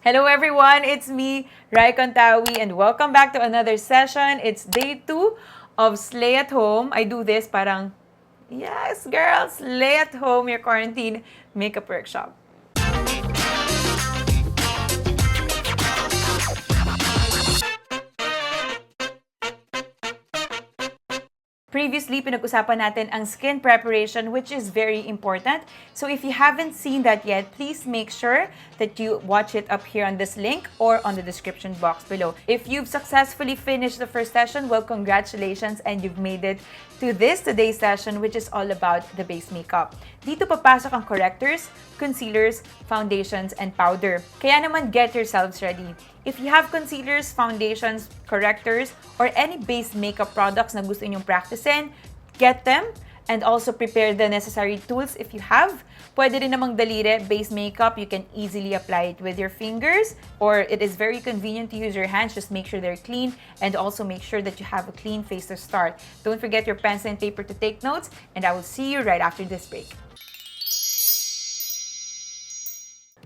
Hello everyone, it's me, Raiza Contawi, and welcome back to another session. It's day 2 of Slay at Home. I do this parang, yes girls, slay at home your quarantine makeup workshop. Previously, pinag-usapan natin ang skin preparation, which is very important. So if you haven't seen that yet, please make sure that you watch it up here on this link or on the description box below. If you've successfully finished the first session, well, congratulations, and you've made it to today's session, which is all about the base makeup. Dito papasok ang correctors, concealers, foundations, and powder. Kaya naman, get yourselves ready. If you have concealers, foundations, correctors, or any base makeup products na gusto inyong practicein, get them and also prepare the necessary tools if you have. Pwede rin namang daliri, base makeup, you can easily apply it with your fingers, or it is very convenient to use your hands. Just make sure they're clean and also make sure that you have a clean face to start. Don't forget your pencil and paper to take notes, and I will see you right after this break.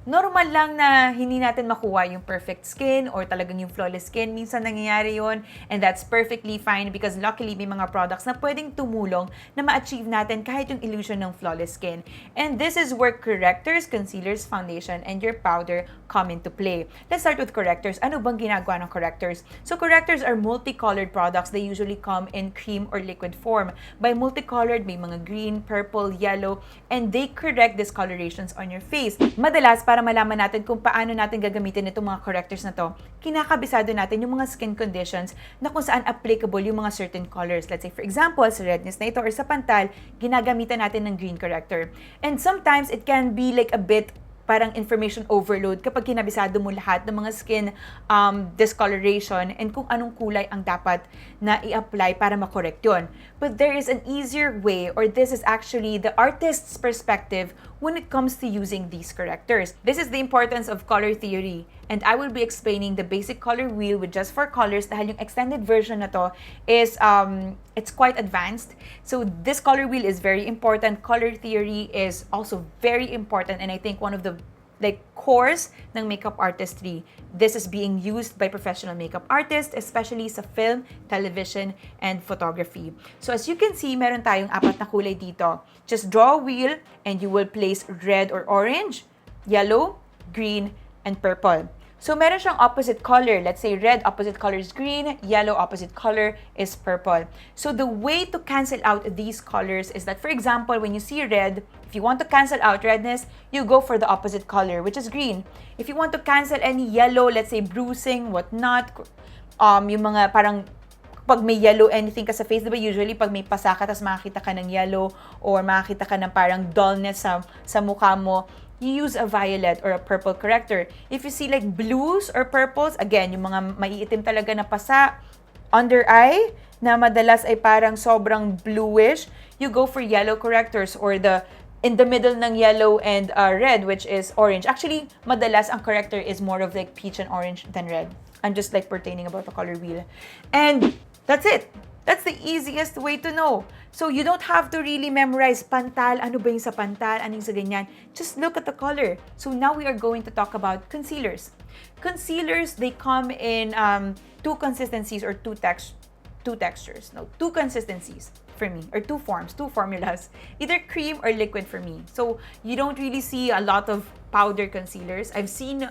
Normal lang na hindi natin makuha yung perfect skin or talagang yung flawless skin. Minsan nangyayari yon, and that's perfectly fine because luckily may mga products na pwedeng tumulong na ma-achieve natin kahit yung illusion ng flawless skin. And this is where correctors, concealers, foundation, and your powder come into play. Let's start with correctors. Ano bang ginagawa ng correctors? So correctors are multicolored products. They usually come in cream or liquid form. By multicolored, may mga green, purple, yellow, and they correct discolorations on your face. Madalas, para malaman natin kung paano natin gagamitin itong mga correctors na to, kinakabisado natin yung mga skin conditions na kung saan applicable yung mga certain colors. Let's say, for example, sa redness na ito or sa pantal, ginagamitan natin ng green corrector. And sometimes, it can be like a bit parang information overload kapag kinabisado mo lahat ng mga skin discoloration and kung anong kulay ang dapat na i-apply para makorek yun. But there is an easier way, or this is actually the artist's perspective when it comes to using these correctors. This is the importance of color theory, and I will be explaining the basic color wheel with just 4 colors dahil yung extended version na to is it's quite advanced. So this color wheel is very important. Color theory is also very important, and I think one of the cores ng makeup artistry. This is being used by professional makeup artists, especially sa film, television, and photography. So as you can see, meron tayong 4 na kulay dito. Just draw a wheel and you will place red or orange, yellow, green, and purple. So meron siyang opposite color. Let's say red opposite color is green, yellow opposite color is purple. So the way to cancel out these colors is that, for example, when you see red, if you want to cancel out redness, you go for the opposite color, which is green. If you want to cancel any yellow, let's say bruising, whatnot, yung mga parang pag may yellow anything ka sa face, diba usually pag may pasaka tas makakita ka ng yellow or makakita ka ng parang dullness sa mukha mo, you use a violet or a purple corrector. If you see like blues or purples, again, yung mga maiitim talaga na pasa, under eye, na madalas ay parang sobrang bluish, you go for yellow correctors or in the middle ng yellow and red, which is orange. Actually, madalas ang corrector is more of like peach and orange than red. I'm just like pertaining about the color wheel. And that's it. That's the easiest way to know. So you don't have to really memorize pantal, ano ba yung sa pantal, ano yung sa ganyan. Just look at the color. So now we are going to talk about concealers. Concealers, they come in 2 consistencies or 2 textures. No, 2 consistencies for me, or 2 forms, 2 formulas. Either cream or liquid for me. So you don't really see a lot of powder concealers. I've seen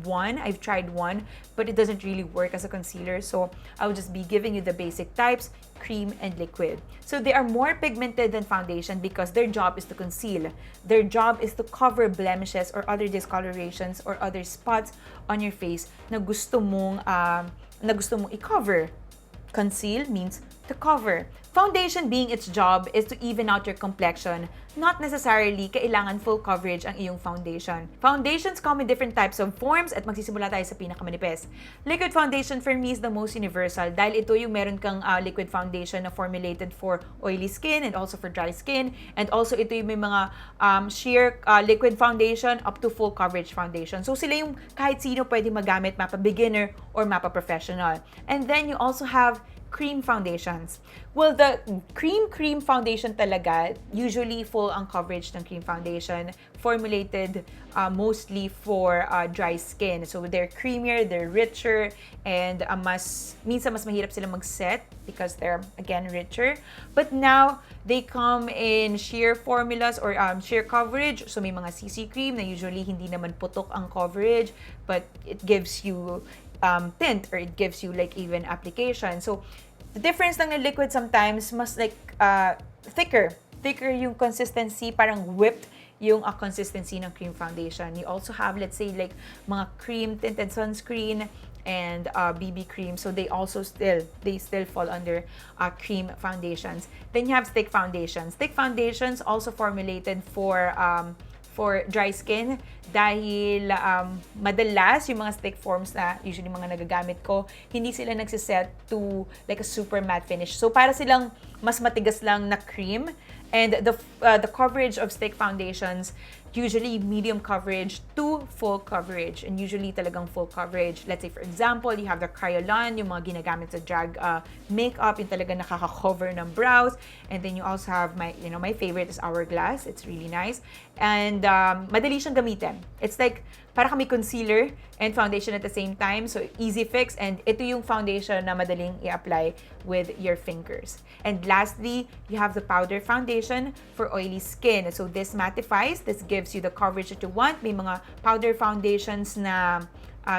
one, I've tried one, but it doesn't really work as a concealer. So I'll just be giving you the basic types, cream and liquid. So they are more pigmented than foundation because their job is to conceal. Their job is to cover blemishes or other discolorations or other spots on your face na gusto mong i-cover. Conceal means to cover. Foundation being its job is to even out your complexion. Not necessarily kailangan full coverage ang iyong foundation. Foundations come in different types of forms at magsisimula tayo sa pinakamanipis. Liquid foundation for me is the most universal dahil ito yung meron kang liquid foundation na formulated for oily skin and also for dry skin. And also ito yung may mga sheer liquid foundation up to full coverage foundation. So sila yung kahit sino pwede magamit, mapa beginner or mapa professional. And then you also have cream foundations. Well, the cream foundation talaga, usually full ang coverage ng cream foundation, formulated mostly for dry skin. So they're creamier, they're richer, and minsan mas mahirap sila mag-set because they're, again, richer. But now, they come in sheer formulas or sheer coverage. So may mga CC cream na usually hindi naman putok ang coverage, but it gives you tint, or it gives you like even application. So the difference ng liquid sometimes mas like thicker yung consistency, parang whipped yung consistency ng cream foundation. You also have, let's say, like mga cream tinted sunscreen and BB cream, so they still fall under cream foundations. Then you have stick foundations. Stick foundations also formulated for dry skin dahil madalas yung mga stick forms na usually mga nagagamit ko, hindi sila nagsiset to like a super matte finish. So para silang mas matigas lang na cream, and the coverage of stick foundations usually medium coverage to full coverage, and usually talagang full coverage. Let's say for example, you have the Kryolan, yung mga ginagamit sa drag makeup, yung talaga nakaka-cover ng brows. And then you also have my favorite is Hourglass. It's really nice. And madali siyang gamitin. It's like para kami concealer and foundation at the same time. So easy fix, and ito yung foundation na madaling i-apply with your fingers. And lastly, you have the powder foundation for oily skin. So this mattifies, this gives you the coverage that you want. May mga powder foundations na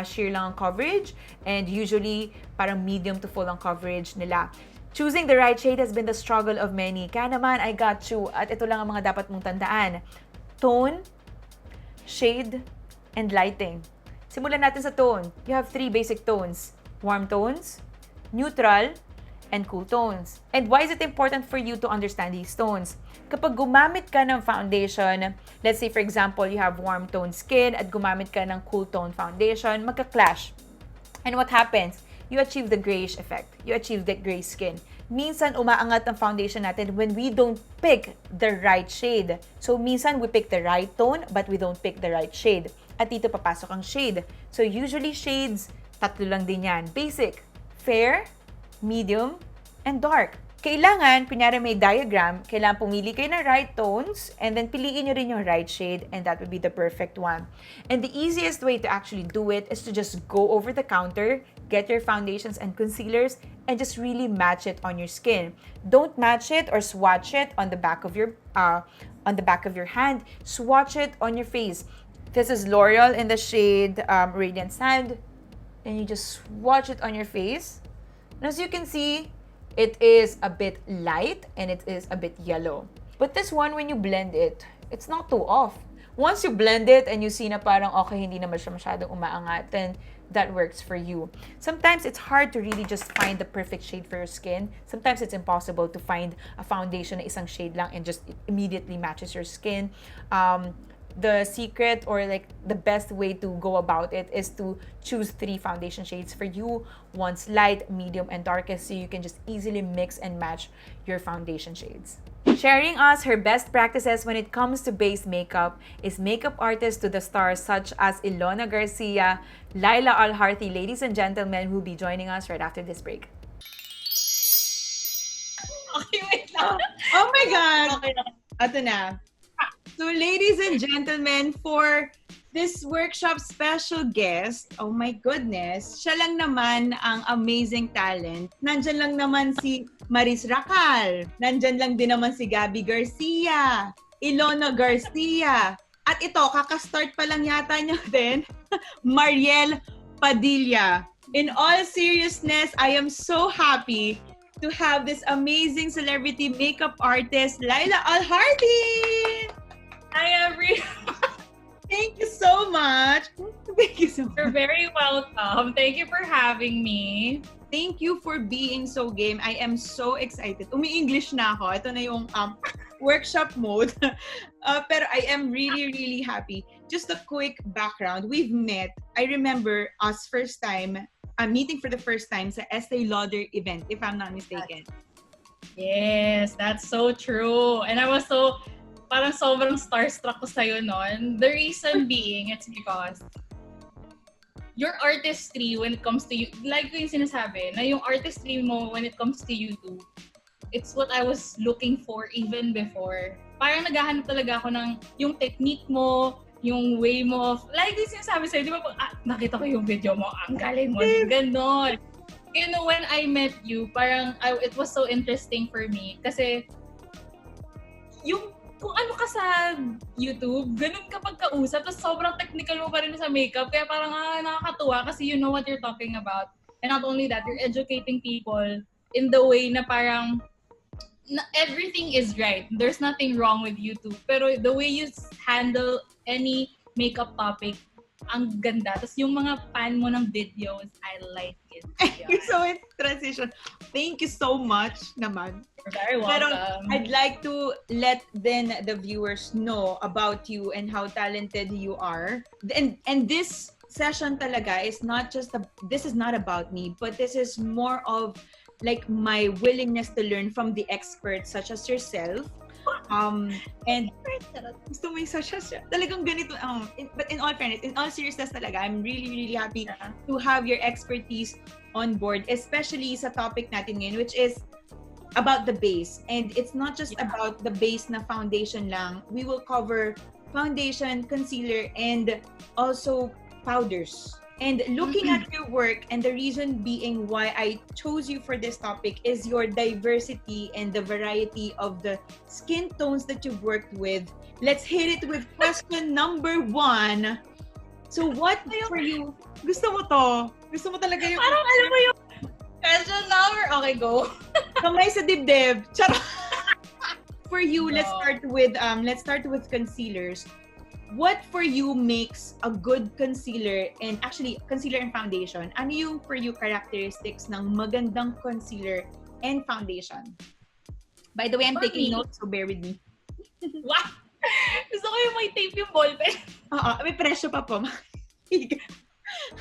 sheer lang ang coverage, and usually parang medium to full ang coverage nila. Choosing the right shade has been the struggle of many. Kaya naman, I got you. At ito lang ang mga dapat mong tandaan. Tone, shade, and lighting. Simulan natin sa tone. You have 3 basic tones: warm tones, neutral, and cool tones. And why is it important for you to understand these tones? Kapag gumamit ka ng foundation, let's say for example, you have warm tone skin at gumamit ka ng cool tone foundation, magka-clash. And what happens? You achieve the grayish effect. You achieve the gray skin. Minsan, umaangat ang foundation natin when we don't pick the right shade. So, minsan, we pick the right tone, but we don't pick the right shade. At dito papasok ang shade. So, usually shades, 3 lang din yan. Basic, fair, medium, and dark. Kailangan, kunyari may diagram, kailangan pumili kayo ng right tones, and then piliin nyo rin yung right shade, and that would be the perfect one. And the easiest way to actually do it is to just go over the counter, get your foundations and concealers, and just really match it on your skin. Don't match it or swatch it on the back of your hand. Swatch it on your face. This is L'Oreal in the shade Radiant Sand, and you just swatch it on your face. And as you can see, it is a bit light and it is a bit yellow. But this one, when you blend it, it's not too off. Once you blend it and you see na parang okay, hindi naman siya masyadong umaangat, then that works for you. Sometimes it's hard to really just find the perfect shade for your skin. Sometimes it's impossible to find a foundation na isang shade lang and just immediately matches your skin. The secret, or like the best way to go about it, is to choose 3 foundation shades for you. One's light, medium, and darkest, so you can just easily mix and match your foundation shades. Sharing us her best practices when it comes to base makeup is makeup artist to the stars such as Ilona Garcia, Laila Al-Harthy, ladies and gentlemen, who will be joining us right after this break. Okay, wait lang. Oh my God! Okay lang. Ito na. So, ladies and gentlemen, for this workshop special guest, oh my goodness, siya lang naman ang amazing talent. Nandyan lang naman si Maris Racal. Nandyan lang din naman si Gabby Garcia, Ilona Garcia. At ito, kakastart pa lang yata niya din, Mariel Padilla. In all seriousness, I am so happy to have this amazing celebrity makeup artist, Laila Al-Harthy! I am really... Thank you so much. Thank you so much. You're very welcome. Thank you for having me. Thank you for being so game. I am so excited. Umi-English na ako. Ito na yung workshop mode. Pero I am really, really happy. Just a quick background. We've met. I remember us meeting for the first time sa Estee Lauder event, if I'm not mistaken. Yes, that's so true. And I was parang sobrang starstruck ko sa'yo noon. The reason being, it's because your artistry when it comes to you, like ko yung sinasabi, na yung artistry mo when it comes to YouTube, it's what I was looking for even before. Parang naghahanap talaga ako ng yung technique mo, yung way mo of, like yung sinasabi sa'yo, di ba, nakita ko yung video mo, ang galing mo, ganon. You know, when I met you, parang it was so interesting for me kasi yung kung ano ka sa YouTube, ganun ka pagkausap, tapos sobrang technical mo pa rin sa makeup, kaya parang nakakatuwa kasi you know what you're talking about. And not only that, you're educating people in the way na parang everything is right. There's nothing wrong with YouTube. Pero the way you handle any makeup topic, ang ganda. Tapos yung mga fan mo ng videos, I like it. So it's transition. Thank you so much naman. You're very welcome. Pero I'd like to let then the viewers know about you and how talented you are. And this session talaga is not just this is not about me, but this is more of like my willingness to learn from the experts such as yourself. And gusto mo yung talagang ganito. But in all fairness, in all seriousness talaga, I'm really, really happy to have your expertise on board, especially sa topic natin ngayon, which is about the base. And it's not just about the base na foundation lang. We will cover foundation, concealer, and also powders. And looking at your work, and the reason being why I chose you for this topic is your diversity and the variety of the skin tones that you've worked with. Let's hit it with question number 1. So what for you? Gusto mo to? Gusto mo talaga yung... Parang alam mo yung question number? Okay, go. Kamay sa dibdib. Charot! For you, let's start with concealers. What for you makes a good concealer, and actually concealer and foundation? Ano yung for you characteristics ng magandang concealer and foundation? By the way, I'm taking notes, so bear with me. What? Gusto ko yung may tape yung ballpen. Oo, may presyo pa po.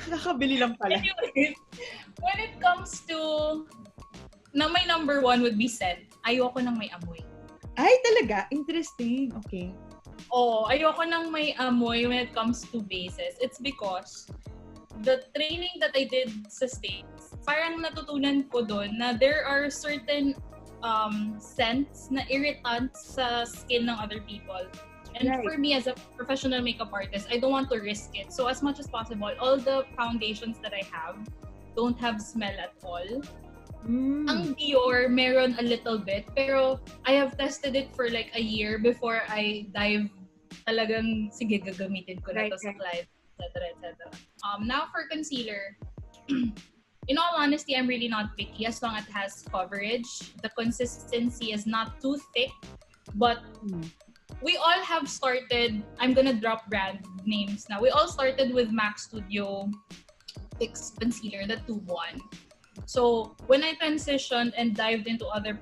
Nakakabili lang pala. Anyway, when it comes to na my number 1 would be scent. Ayoko nang may amoy. Ay, talaga? Interesting. Okay. Ayoko nang may amoy when it comes to bases. It's because the training that I did sa States, parang natutunan ko doon na there are certain scents na irritants sa skin ng other people. And for me as a professional makeup artist, I don't want to risk it. So as much as possible, all the foundations that I have don't have smell at all. Ang Dior, meron a little bit, pero I have tested it for like a year before I dive talagang, sige, gagamitin ko na to sa client, etc. Now for concealer, in all honesty, I'm really not picky as long as it has coverage. The consistency is not too thick, but we all have started, I'm gonna drop brand names now. We all started with MAC Studio Fix Concealer, the tube one. So when I transitioned and dived into other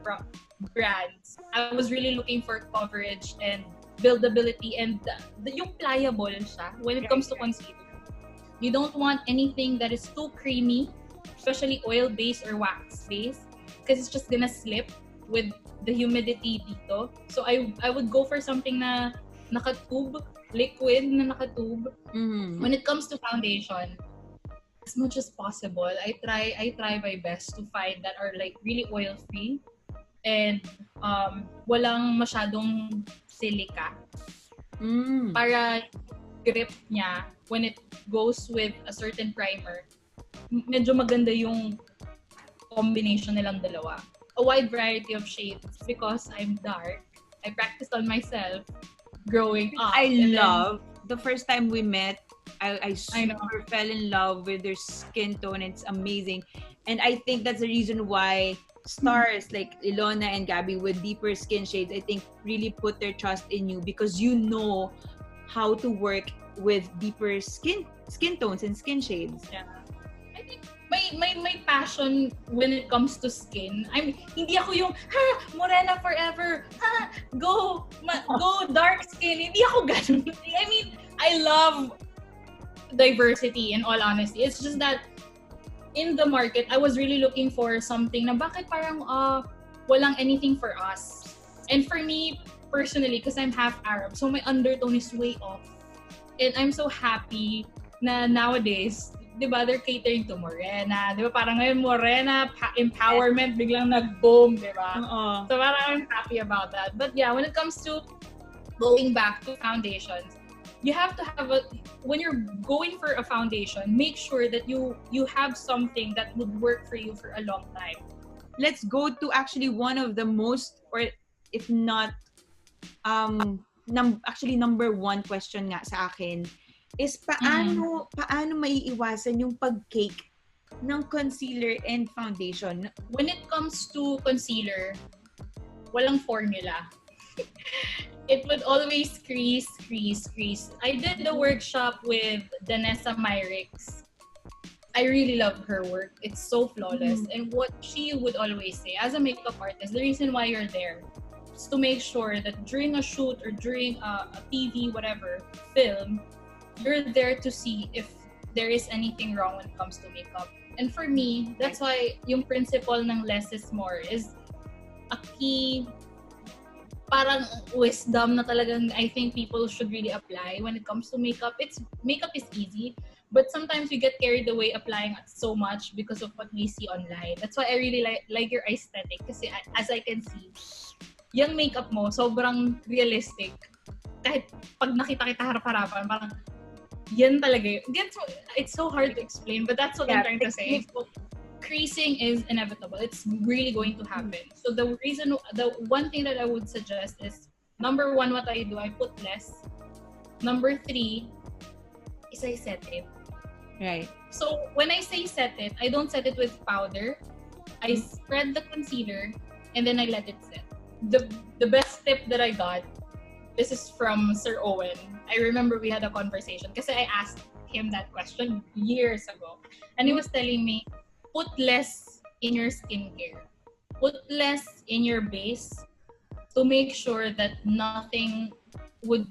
brands, I was really looking for coverage and buildability and yung pliable siya when it comes to concealer. You don't want anything that is too creamy, especially oil-based or wax-based, because it's just gonna slip with the humidity dito. So I would go for something na nakatube, liquid na nakatube. When it comes to foundation, as much as possible, I try my best to find that are like really oil-free and walang masyadong silica. Para grip niya when it goes with a certain primer, medyo maganda yung combination nilang dalawa. A wide variety of shades because I'm dark. I practiced on myself growing up. The first time we met, I super fell in love with their skin tone. It's amazing. And I think that's the reason why stars like Ilona and Gabby with deeper skin shades, I think, really put their trust in you because you know how to work with deeper skin tones and skin shades. Yeah. I think my passion when it comes to skin, hindi ako yung morena forever, go dark skin. Hindi ako ganun. I mean, I love diversity in all honesty. It's just that in the market, I was really looking for something na bakit parang walang anything for us. And for me personally, because I'm half Arab, so my undertone is way off. And I'm so happy na nowadays di ba, they're catering to Morena. Di ba, parang ngayon Morena, empowerment, biglang nag-boom, di ba? So parang I'm happy about that. But yeah, when it comes to going back to foundations, you have to have when you're going for a foundation, make sure that you have something that would work for you for a long time. Let's go to actually one of the most, or if not, actually number one question nga sa akin is paano maiiwasan yung pag-cake ng concealer and foundation? When it comes to concealer, walang formula. It would always crease. I did the workshop with Danessa Myrix. I really love her work. It's so flawless. And what she would always say, as a makeup artist, the reason why you're there is to make sure that during a shoot or during a TV, whatever, film, you're there to see if there is anything wrong when it comes to makeup. And for me, that's why yung principle ng less is more is a key parang wisdom na talagang I think people should really apply when it comes to makeup. Makeup is easy, but sometimes we get carried away applying so much because of what we see online. That's why I really like your aesthetic kasi as I can see, yung makeup mo sobrang realistic. Kahit pag nakita kita harap-harapan, parang yan talaga. It's so hard to explain, but that's what I'm trying to say. So, creasing is inevitable. It's really going to happen. So the one thing that I would suggest is, number one, what I do, I put less. Number 3 is I set it. Right. So when I say set it, I don't set it with powder. I spread the concealer and then I let it set. The best tip that I got, this is from Sir Owen. I remember we had a conversation kasi I asked him that question years ago. And he was telling me, put less in your skincare. Put less in your base to make sure that nothing would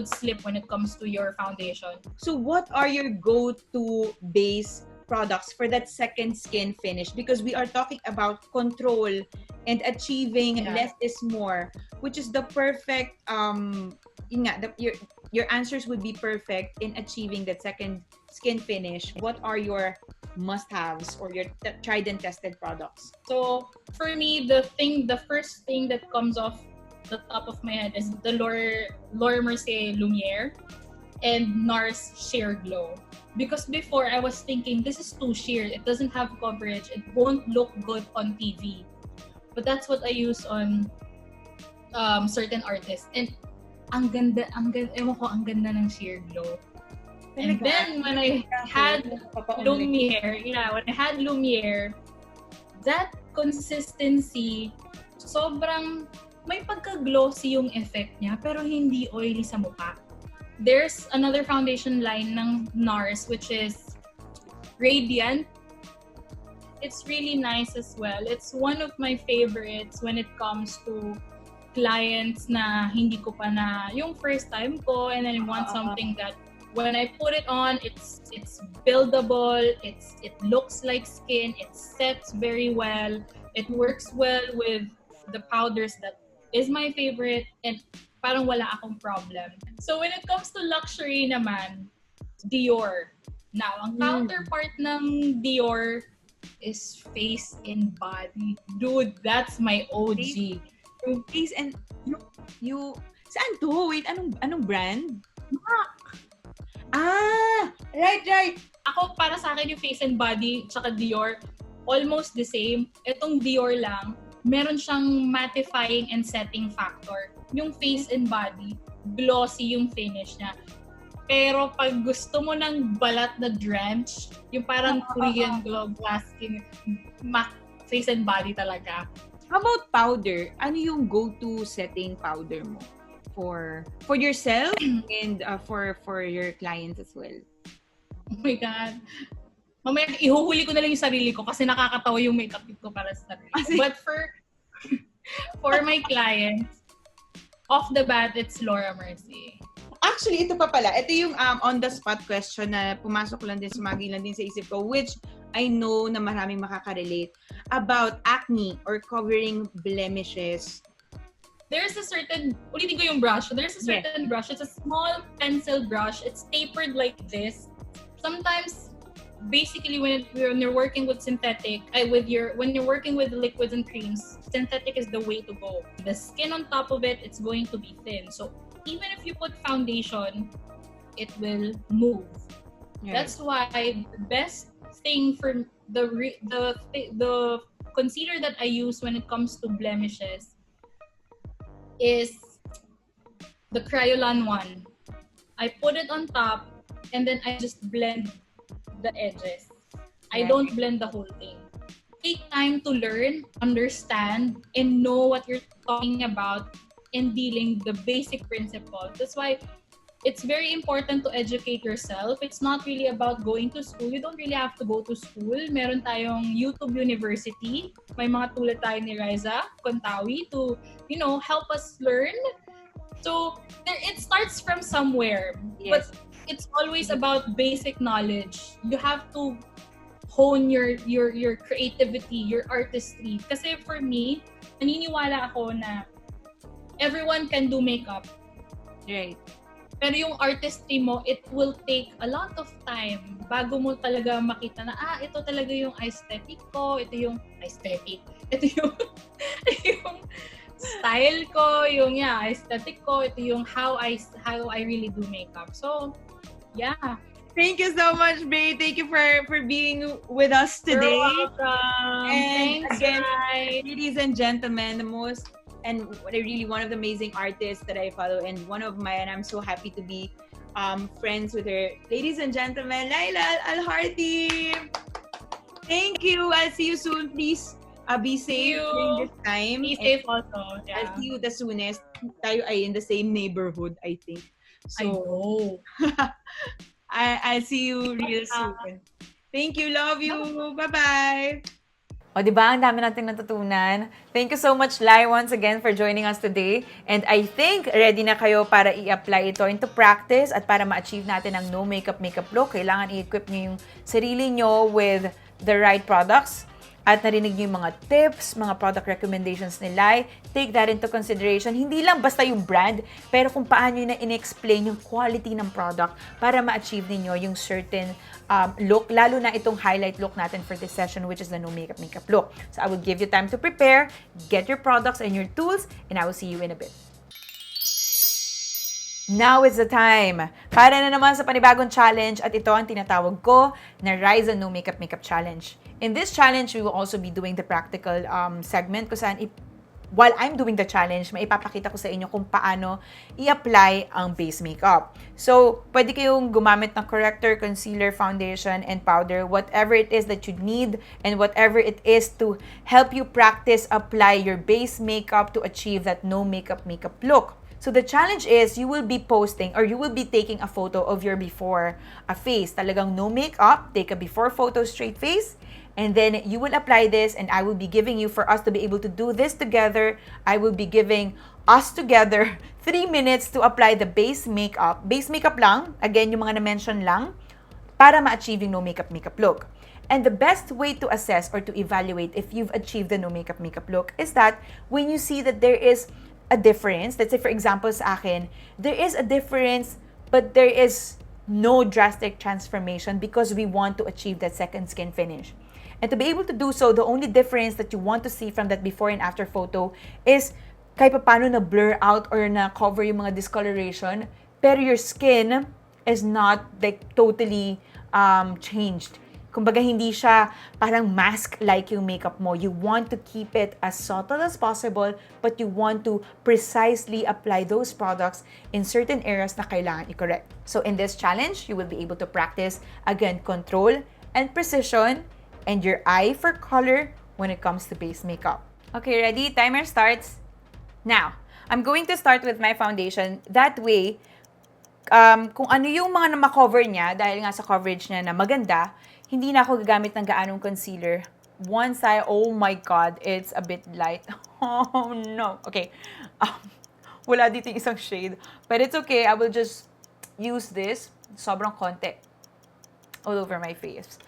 slip when it comes to your foundation. So what are your go-to base products for that second skin finish? Because we are talking about control and achieving less is more, which is the perfect your answers would be perfect in achieving that second skin finish. What are your must-haves or your tried and tested products? So for me, the first thing that comes off the top of my head is the Laura Mercier Lumiere and NARS Sheer Glow. Because before I was thinking, this is too sheer, it doesn't have coverage, it won't look good on TV. But that's what I use on certain artists. And ang ganda ng Sheer Glow. And then when I had Lumiere, that consistency, sobrang may pagka-glossy yung effect niya, pero hindi oily sa mukha. There's another foundation line ng NARS, which is Radiant. It's really nice as well. It's one of my favorites when it comes to clients na hindi ko pa na yung first time ko, and then I want something that when I put it on, it's buildable, it looks like skin, it sets very well, it works well with the powders that is my favorite, and parang wala akong problem. So when it comes to luxury naman, Dior. Now, ang counterpart ng Dior is Face and Body. Dude, that's my OG. Face and you saan to? Wait, anong brand? MAC. Right. Ako, para sa akin yung Face and Body tsaka Dior, almost the same. Itong Dior lang, meron siyang mattifying and setting factor. Yung Face and Body, glossy yung finish niya. Pero pag gusto mo ng balat na drench, yung parang Korean glow glass skin, MAC Face and Body talaga. How about powder? Ano yung go-to setting powder mo for yourself and for your clients as well? Oh my God. Mamaya, ihuhuli ko na lang yung sarili ko kasi nakakatawa yung makeup ko para sa sarili ko. But for my clients, off the bat, it's Laura Mercier. Actually, ito pa pala. Ito yung on-the-spot question na pumasok lang din, sumagi lang din sa isip ko, which I know na maraming makaka-relate about acne or covering blemishes. There's a certain, ulitin ko yung brush. There's a certain brush. It's a small pencil brush. It's tapered like this. Sometimes, basically when you're working with synthetic, when you're working with liquids and creams, synthetic is the way to go. The skin on top of it, it's going to be thin. So even if you put foundation, it will move. Right. That's why the best thing for the concealer that I use when it comes to blemishes is the Kryolan one. I put it on top and then I just blend the edges. I Right. don't blend the whole thing. Take time to learn, understand, and know what you're talking about in dealing the basic principles. That's why it's very important to educate yourself. It's not really about going to school. You don't really have to go to school. Meron tayong YouTube University. May mga tulad tayo ni Raiza Contawi to, help us learn. So, it starts from somewhere. Yes. But it's always about basic knowledge. You have to hone your creativity, your artistry. Kasi for me, naniniwala ako na everyone can do makeup. Right. Pero yung artistry mo, it will take a lot of time bago mo talaga makita na, ito talaga yung aesthetic ko, ito yung yung style ko, yung aesthetic ko, ito yung how I really do makeup. So, yeah. Thank you so much, Bray. Thank you for being with us today. You're welcome. And Thanks, again, guys. ladies and gentlemen, one of the amazing artists that I follow, and I'm so happy to be friends with her. Ladies and gentlemen, Laila Al-Harthy. Thank you. I'll see you soon. Please be safe during this time. Be safe also. Yeah. I'll see you the soonest. Tayo ay in the same neighborhood, I think. I know. I'll see you real soon. Thank you. Love you. Bye-bye. O, di ba? Ang dami nating natutunan. Thank you so much, Lai, once again for joining us today. And I think ready na kayo para i-apply ito into practice at para ma-achieve natin ang no makeup look. Kailangan i-equip nyo yung sarili nyo with the right products. At narinig nyo yung mga tips, mga product recommendations ni Lai. Take that into consideration. Hindi lang basta yung brand, pero kung paano nyo na in-explain yung quality ng product para ma-achieve ninyo yung certain look, lalo na itong highlight look natin for this session, which is the no makeup look. So I will give you time to prepare, get your products and your tools, and I will see you in a bit. Now is the time para na naman sa panibagong challenge, at ito ang tinatawag ko na Raiza No Makeup Challenge. In this challenge, we will also be doing the practical segment kung saan while I'm doing the challenge, maipapakita ko sa inyo kung paano i-apply ang base makeup. So, pwede kayong gumamit ng corrector, concealer, foundation, and powder, whatever it is that you need and whatever it is to help you practice apply your base makeup to achieve that no makeup look. So the challenge is you will be posting or you will be taking a photo of your before face. Talagang no makeup, take a before photo, straight face, and then you will apply this, and I will be giving you, for us to be able to do this together, I will be giving us together 3 minutes to apply the base makeup. Base makeup lang, again, yung mga na-mention lang, para ma-achieve yung no makeup look. And the best way to assess or to evaluate if you've achieved the no makeup look is that when you see that there is a difference, let's say for example sa akin, there is a difference but there is no drastic transformation because we want to achieve that second skin finish. And to be able to do so, the only difference that you want to see from that before and after photo is kahit paano na blur out or na cover yung mga discoloration, pero your skin is not like totally changed. Kumbaga, hindi siya parang mask-like yung makeup mo. You want to keep it as subtle as possible, but you want to precisely apply those products in certain areas na kailangan i-correct. So in this challenge, you will be able to practice, again, control and precision, and your eye for color when it comes to base makeup. Okay, ready? Timer starts now. I'm going to start with my foundation. That way, kung ano yung mga na makover niya, dahil nga sa coverage niya na maganda, hindi na ako gagamit ng gaanong concealer. Oh my God, it's a bit light. Oh no. Okay. Wala dito yung isang shade. But it's okay, I will just use this. Sobrang konti. All over my face.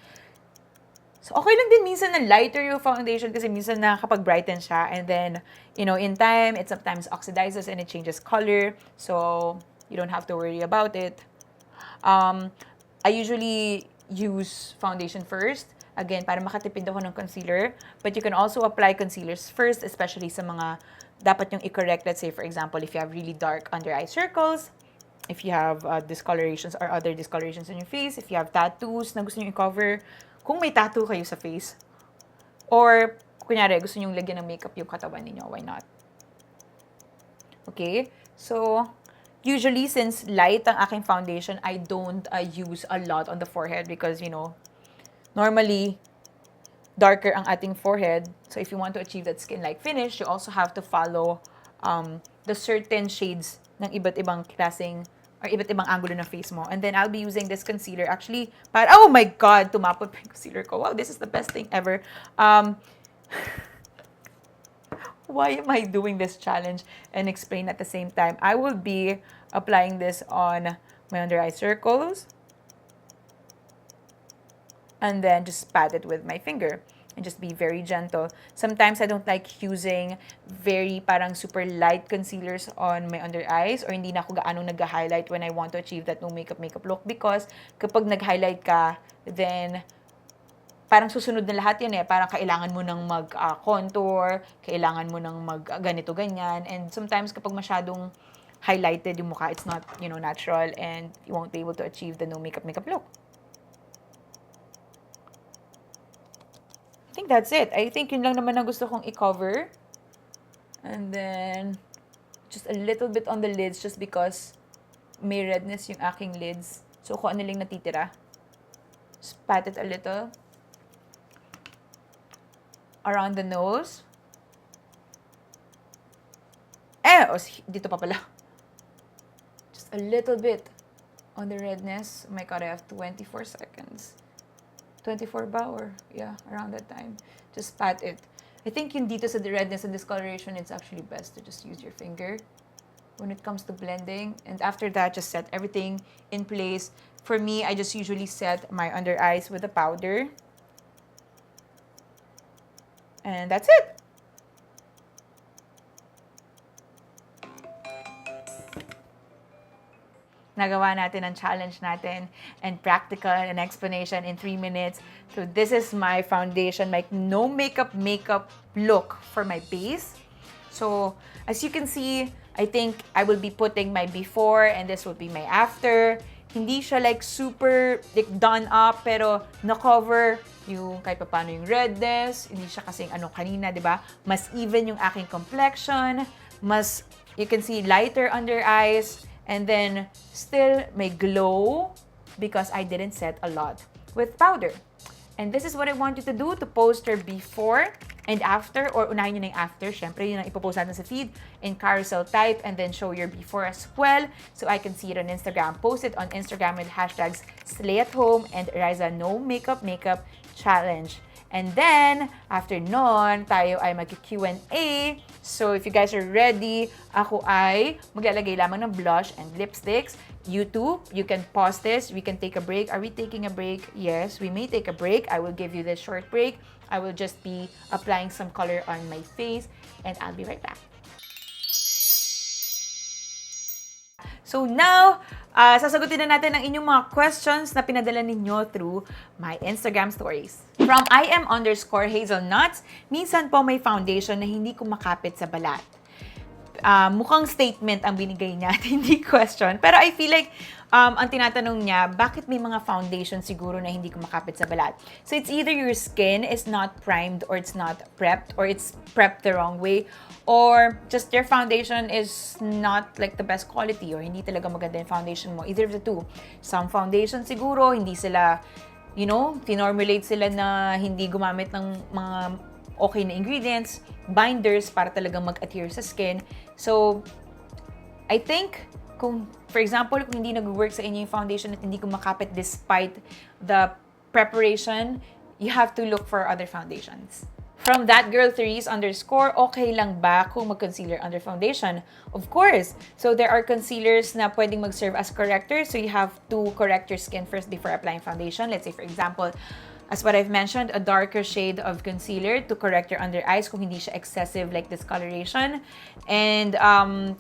So, okay lang din minsan na lighter yung foundation kasi minsan nakakapag-brighten siya. And then, in time, it sometimes oxidizes and it changes color. So, you don't have to worry about it. I usually use foundation first. Again, para makatipid ako ng concealer. But you can also apply concealers first, especially sa mga dapat yung i-correct. Let's say, for example, if you have really dark under eye circles, if you have discolorations or other discolorations on your face, if you have tattoos na gusto nyo i-cover, kung may tattoo kayo sa face, or kunyari, gusto nyo lagyan ng makeup yung katawan ninyo, why not? Okay? So, usually, since light ang aking foundation, I don't use a lot on the forehead because, you know, normally, darker ang ating forehead. So, if you want to achieve that skin-like finish, you also have to follow the certain shades ng iba't ibang klaseng or iba't ibang angulo ng face mo. And then, I'll be using this concealer. Actually, oh my God, tumapot pa yung concealer ko. Wow, this is the best thing ever. Why am I doing this challenge and explain at the same time? I will be applying this on my under eye circles. And then just pat it with my finger. And just be very gentle. Sometimes I don't like using very parang super light concealers on my under eyes or hindi na ako gaano nag-highlight when I want to achieve that no makeup look because kapag nag-highlight ka, then parang susunod na lahat yan eh. Parang kailangan mo ng mag-contour, kailangan mo ng mag-ganito, ganyan. And sometimes kapag masyadong highlighted yung mukha, it's not, you know, natural and you won't be able to achieve the no makeup look. I think that's it. I think yun lang naman ang gusto kong i-cover. And then, just a little bit on the lids just because may redness yung aking lids. So, kung ano lang natitira. Just pat it a little. Around the nose. Dito pa pala. Just a little bit on the redness. Oh my God, I have 24 seconds. 24 ba or yeah, around that time. Just pat it. I think yung dito sa the redness and discoloration, it's actually best to just use your finger when it comes to blending. And after that, just set everything in place. For me, I just usually set my under eyes with a powder. And that's it. Nagawa natin ang challenge natin and practical and explanation in 3 minutes. So this is my foundation, like no makeup look for my base. So as you can see, I think I will be putting my before and this will be my after. Hindi siya like super like done up pero na-cover yung kahit paano yung redness. Hindi siya kasing ano kanina, di ba? Mas even yung aking complexion. Mas, you can see lighter under eyes. And then, still may glow because I didn't set a lot with powder. And this is what I want you to do to post your before and after, or unahin nyo na yung after. Syempre, yun ang ipopost natin sa feed in carousel type and then show your before as well so I can see it on Instagram. Post it on Instagram with hashtags SlayAtHome and Raiza No Makeup Challenge. And then, after nun, tayo ay mag-Q&A. So, if you guys are ready, ako ay maglalagay lamang ng blush and lipsticks. You too, you can pause this. We can take a break. Are we taking a break? Yes, we may take a break. I will give you this short break. I will just be applying some color on my face. And I'll be right back. So now, sasagutin na natin ang inyong mga questions na pinadala ninyo through my Instagram stories. From IM_hazelnuts, minsan po may foundation na hindi kumakapit sa balat. Mukhang statement ang binigay niya, hindi question. Pero I feel like, ang tinatanong niya, bakit may mga foundation siguro na hindi kumakapit sa balat? So it's either your skin is not primed or it's not prepped or it's prepped the wrong way or just your foundation is not like the best quality or hindi talaga maganda yung foundation mo. Either of the two. Some foundation siguro, hindi sila, you know, tinormulate sila na hindi gumamit ng mga okay na ingredients, binders para talagang mag-adhere sa skin. So, I think, kung, for example, kung hindi nag-work sa inyo yung foundation at hindi kumakapit despite the preparation, you have to look for other foundations. From thatgirl3s_, okay lang ba kung mag-concealer under foundation? Of course. So, there are concealers na pwedeng mag-serve as correctors. So, you have to correct your skin first before applying foundation. Let's say, for example, As what I've mentioned, a darker shade of concealer to correct your under eyes kung hindi siya excessive like discoloration. And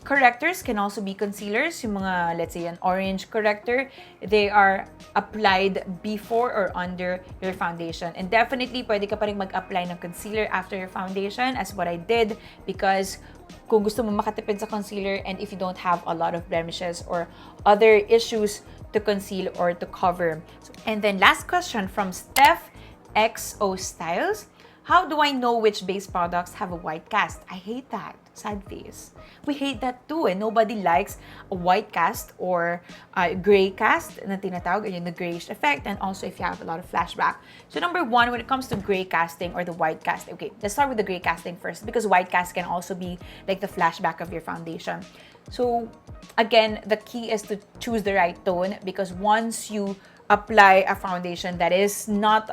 correctors can also be concealers. Yung mga, let's say, an orange corrector, they are applied before or under your foundation. And definitely, pwede ka pa rin mag-apply ng concealer after your foundation, as what I did, because kung gusto mo makatipid sa concealer and if you don't have a lot of blemishes or other issues to conceal or to cover. And then last question from Steph XO Styles. How do I know which base products have a white cast? I hate that. Sad face. We hate that too, and nobody likes a white cast or a gray cast na tinatawag, yun, the grayish effect, and also if you have a lot of flashback. So number one, when it comes to gray casting or the white casting, okay, let's start with the gray casting first because white cast can also be like the flashback of your foundation. So again, the key is to choose the right tone because once you apply a foundation that is not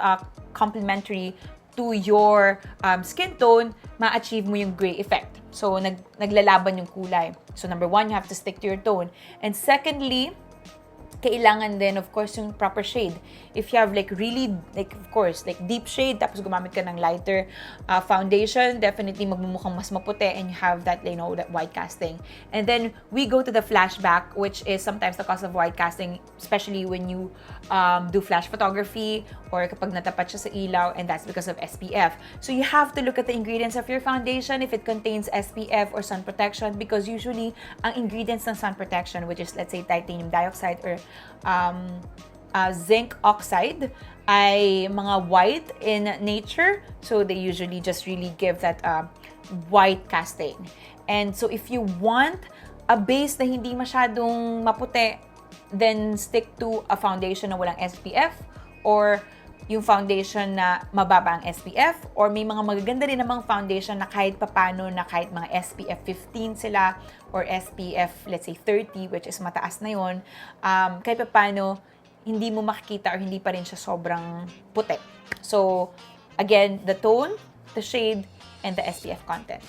complementary to your skin tone, ma-achieve mo yung gray effect. So, naglalaban yung kulay. So, number one, you have to stick to your tone. And secondly, kailangan din, of course, yung proper shade. If you have like really, like of course, like deep shade, tapos gumamit ka ng lighter foundation, definitely magmumukhang mas maputi and you have that, you know, that white casting. And then we go to the flashback, which is sometimes the cause of white casting, especially when you do flash photography or kapag natapat siya sa ilaw, and that's because of SPF. So you have to look at the ingredients of your foundation if it contains SPF or sun protection because usually ang ingredients ng sun protection, which is let's say titanium dioxide or zinc oxide, ay mga white in nature. So they usually just really give that white casting. And so if you want a base na hindi masyadong maputi, then stick to a foundation na walang SPF or yung foundation na mababa ang SPF or may mga magaganda rin namang foundation na kahit papano na kahit mga SPF 15 sila or SPF let's say 30 which is mataas na yun, kahit papano hindi mo makikita or hindi pa rin siya sobrang puti. So again, the tone, the shade, and the SPF content.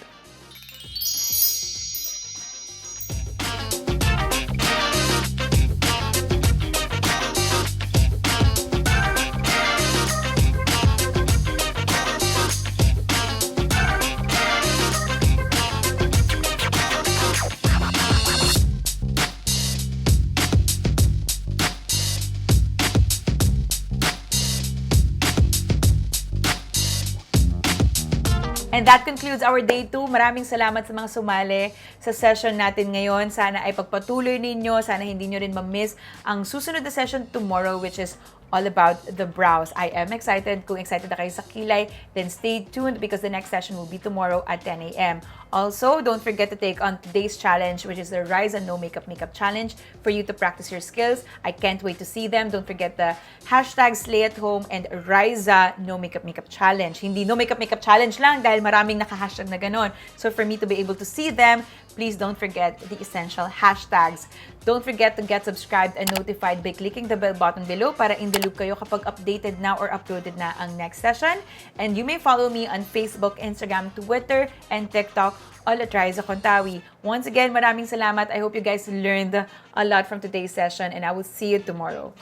And that concludes our day 2. Maraming salamat sa mga sumali sa session natin ngayon. Sana ay pagpatuloy ninyo. Sana hindi nyo rin ma-miss ang susunod na session tomorrow, which is all about the brows. I am excited. Kung excited na kayo sa kilay, then stay tuned because the next session will be tomorrow at 10 a.m. Also, don't forget to take on today's challenge, which is the Raiza No Makeup Makeup Challenge for you to practice your skills. I can't wait to see them. Don't forget the hashtag Slay at Home and Raiza No Makeup Makeup Challenge. Hindi No Makeup Makeup Challenge lang dahil maraming naka-hashtag na ganon. So for me to be able to see them, please don't forget the essential hashtags. Don't forget to get subscribed and notified by clicking the bell button below para in the loop kayo kapag updated na or uploaded na ang next session. And you may follow me on Facebook, Instagram, Twitter, and TikTok, all at Raiza Contawi. Once again, maraming salamat. I hope you guys learned a lot from today's session and I will see you tomorrow.